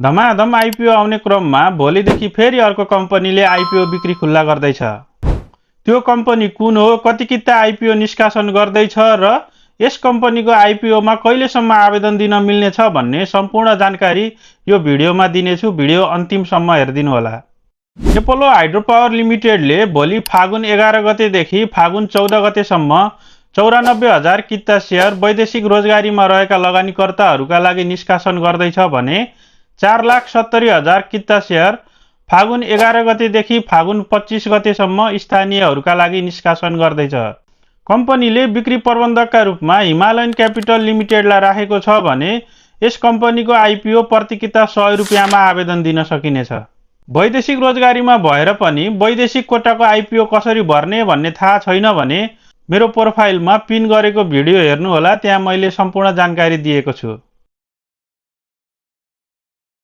धमाधम आइपिओ आउने क्रममा भोलिदेखि फेरि अर्को कम्पनीले आइपिओ बिक्री खुल्ला गर्दैछ। त्यो कम्पनी कुन हो, कति किता आइपिओ निष्कासन गर्दैछ र यस कम्पनीको आइपिओमा कहिलेसम्म आवेदन दिन मिल्नेछ भन्ने सम्पूर्ण जानकारी यो भिडियोमा दिनेछु। भिडियो अन्तिमसम्म हेरिदिनु होला। एपोलो हाइड्रो पावर लिमिटेडले भोलि फागुन 11 गतेदेखि फागुन 14 गतेसम्म 94,000 किता सेयर वैदेशिक रोजगारीमा रहेका लगानीकर्ताहरूका लागि निष्कासन गर्दैछ भने 4,70,000 किता सेयर फागुन 11 गतेदेखि फागुन 25 गतेसम्म स्थानीयहरूका लागि निष्कासन गर्दैछ। कम्पनीले बिक्री प्रबन्धकका रूपमा हिमालयन क्यापिटल लिमिटेडलाई राखेको छ भने यस कम्पनीको आइपिओ प्रति किता 100 रुपियाँमा आवेदन दिन सकिनेछ। वैदेशिक रोजगारीमा भएर पनि वैदेशिक कोटाको आइपिओ कसरी भर्ने भन्ने थाहा छैन भने मेरो प्रोफाइलमा पिन गरेको भिडियो हेर्नुहोला, त्यहाँ मैले सम्पूर्ण जानकारी दिएको छु।